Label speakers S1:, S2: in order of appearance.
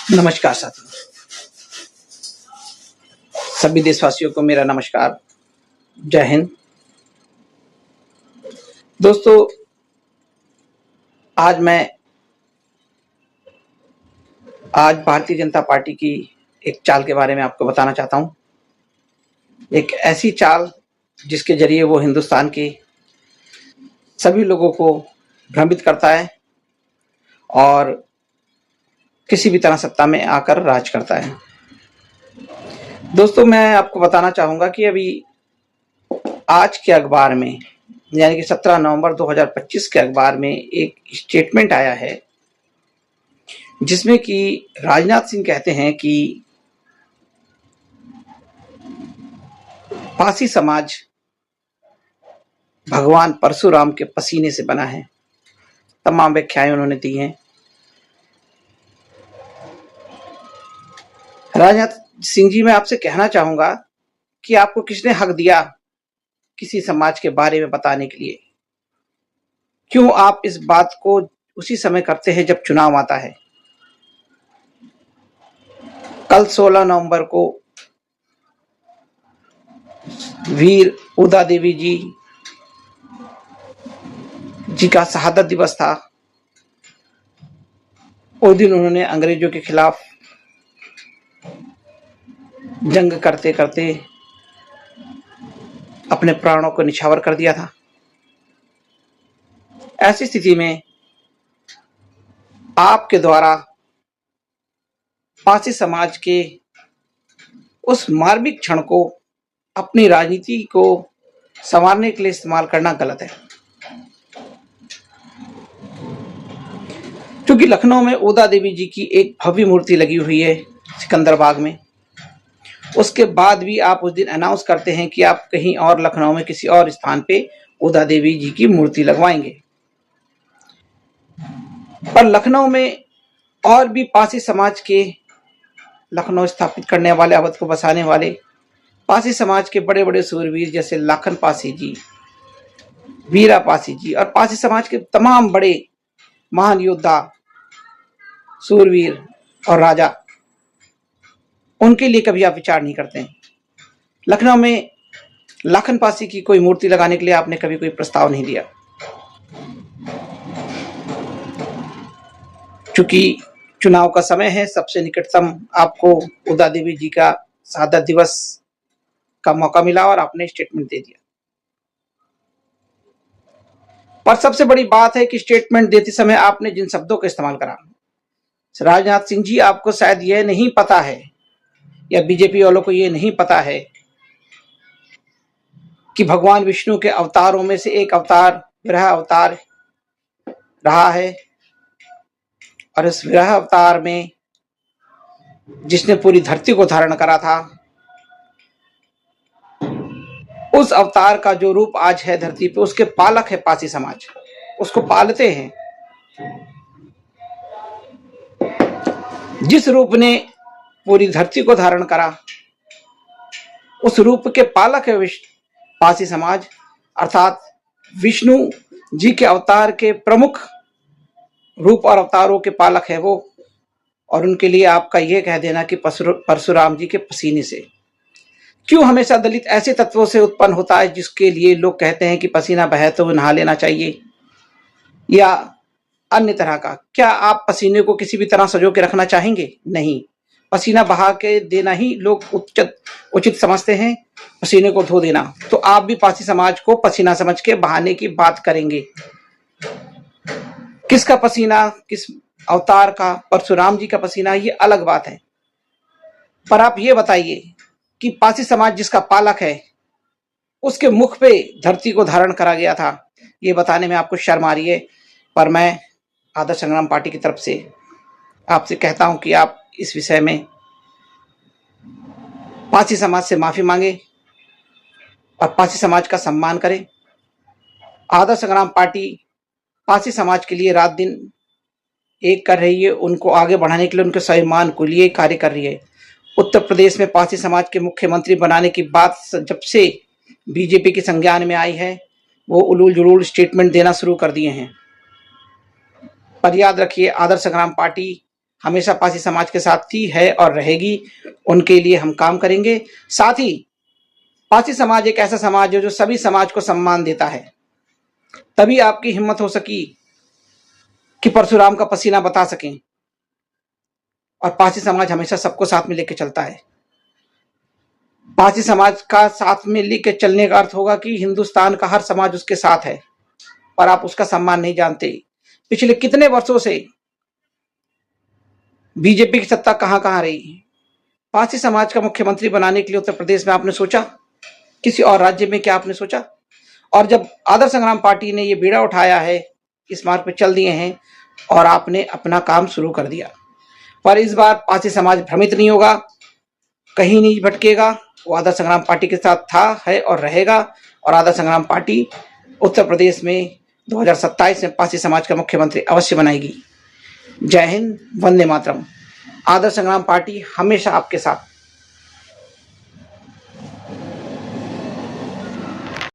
S1: नमस्कार साथियों, सभी देशवासियों को मेरा नमस्कार। जय हिंद। दोस्तों, आज भारतीय जनता पार्टी की एक चाल के बारे में आपको बताना चाहता हूं। एक ऐसी चाल जिसके जरिए वो हिंदुस्तान के सभी लोगों को भ्रमित करता है और किसी भी तरह सत्ता में आकर राज करता है। दोस्तों, मैं आपको बताना चाहूंगा कि अभी आज के अखबार में यानी कि 17 नवंबर 2025 के अखबार में एक स्टेटमेंट आया है जिसमें कि राजनाथ सिंह कहते हैं कि पासी समाज भगवान परशुराम के पसीने से बना है। तमाम व्याख्याएं उन्होंने दी हैं। राजनाथ सिंह जी, मैं आपसे कहना चाहूंगा कि आपको किसने हक दिया किसी समाज के बारे में बताने के लिए? क्यों आप इस बात को उसी समय करते हैं जब चुनाव आता है? कल 16 नवंबर को वीर उदा देवी जी का शहादत दिवस था। उस दिन उन्होंने अंग्रेजों के खिलाफ जंग करते करते अपने प्राणों को निछावर कर दिया था। ऐसी स्थिति में आपके द्वारा पासी समाज के उस मार्मिक क्षण को अपनी राजनीति को संवारने के लिए इस्तेमाल करना गलत है। क्योंकि लखनऊ में उदा देवी जी की एक भव्य मूर्ति लगी हुई है सिकंदर बाग में। उसके बाद भी आप उस दिन अनाउंस करते हैं कि आप कहीं और लखनऊ में किसी और स्थान पे उदा देवी जी की मूर्ति लगवाएंगे। पर लखनऊ में और भी पासी समाज के, लखनऊ स्थापित करने वाले, अवध को बसाने वाले पासी समाज के बड़े बड़े सूरवीर जैसे लाखन पासी जी, वीरा पासी जी और पासी समाज के तमाम बड़े महान योद्धा, सूरवीर और राजा, उनके लिए कभी आप विचार नहीं करते हैं। लखनऊ में लाखन पासी की कोई मूर्ति लगाने के लिए आपने कभी कोई प्रस्ताव नहीं दिया। चूंकि चुनाव का समय है, सबसे निकटतम आपको उदा देवी जी का शहादत दिवस का मौका मिला और आपने स्टेटमेंट दे दिया। पर सबसे बड़ी बात है कि स्टेटमेंट देते समय आपने जिन शब्दों का इस्तेमाल करा, राजनाथ सिंह जी, आपको शायद यह नहीं पता है या बीजेपी वालों को यह नहीं पता है कि भगवान विष्णु के अवतारों में से एक अवतार विरह अवतार रहा है। और इस विरह अवतार में जिसने पूरी धरती को धारण करा था, उस अवतार का जो रूप आज है धरती पे, उसके पालक है पासी समाज, उसको पालते हैं। जिस रूप ने पूरी धरती को धारण करा, उस रूप के पालक है पासी समाज, अर्थात विष्णु जी के अवतार के प्रमुख रूप और अवतारों के पालक है वो। और उनके लिए आपका यह कह देना कि परशुराम जी के पसीने से, क्यों हमेशा दलित ऐसे तत्वों से उत्पन्न होता है जिसके लिए लोग कहते हैं कि पसीना बहे तो नहा लेना चाहिए, या अन्य तरह का? क्या आप पसीने को किसी भी तरह सजो के रखना चाहेंगे? नहीं, पसीना बहा के देना ही लोग उचित समझते हैं, पसीने को धो देना। तो आप भी पासी समाज को पसीना समझ के बहाने की बात करेंगे। किसका पसीना, किस अवतार का? परशुराम जी का पसीना, ये अलग बात है। पर आप ये बताइए कि पासी समाज जिसका पालक है, उसके मुख पे धरती को धारण करा गया था, ये बताने में आपको शर्म आ रही है। पर मैं आदर्श संग्राम पार्टी की तरफ से आपसे कहता हूं कि आप इस विषय में पासी समाज से माफी मांगे और पासी समाज का सम्मान करें। आदर्श संग्राम पार्टी पासी समाज के लिए रात दिन एक कर रही है, उनको आगे बढ़ाने के लिए, उनके सम्मान के लिए कार्य कर रही है। उत्तर प्रदेश में पासी समाज के मुख्यमंत्री बनाने की बात जब से बीजेपी के संज्ञान में आई है, वो उलूल जुलूल स्टेटमेंट देना शुरू कर दिए हैं। पर याद रखिए, आदर्श संग्राम पार्टी हमेशा पारसी समाज के साथ थी, है और रहेगी। उनके लिए हम काम करेंगे। साथ ही पारसी समाज एक ऐसा समाज है जो सभी समाज को सम्मान देता है। तभी आपकी हिम्मत हो सकी कि परशुराम का पसीना बता सकें। और पारसी समाज हमेशा सबको साथ में लेकर चलता है। पारसी समाज का साथ में लेकर चलने का अर्थ होगा कि हिंदुस्तान का हर समाज उसके साथ है, पर आप उसका सम्मान नहीं जानते। पिछले कितने वर्षों से बीजेपी की सत्ता कहां कहां रही। पारसी समाज का मुख्यमंत्री बनाने के लिए उत्तर प्रदेश में आपने सोचा? किसी और राज्य में क्या आपने सोचा? और जब आदर्श संग्राम पार्टी ने ये बीड़ा उठाया है, इस मार्ग पे चल दिए हैं और आपने अपना काम शुरू कर दिया। पर इस बार पारसी समाज भ्रमित नहीं होगा, कहीं नहीं भटकेगा। वो आदर्श संग्राम पार्टी के साथ था, है और रहेगा। और आदर्श संग्राम पार्टी उत्तर प्रदेश में 2027 में पारसी समाज का मुख्यमंत्री अवश्य बनाएगी। जय हिंद, वंदे मातरम। आदर्श संग्राम पार्टी हमेशा आपके साथ।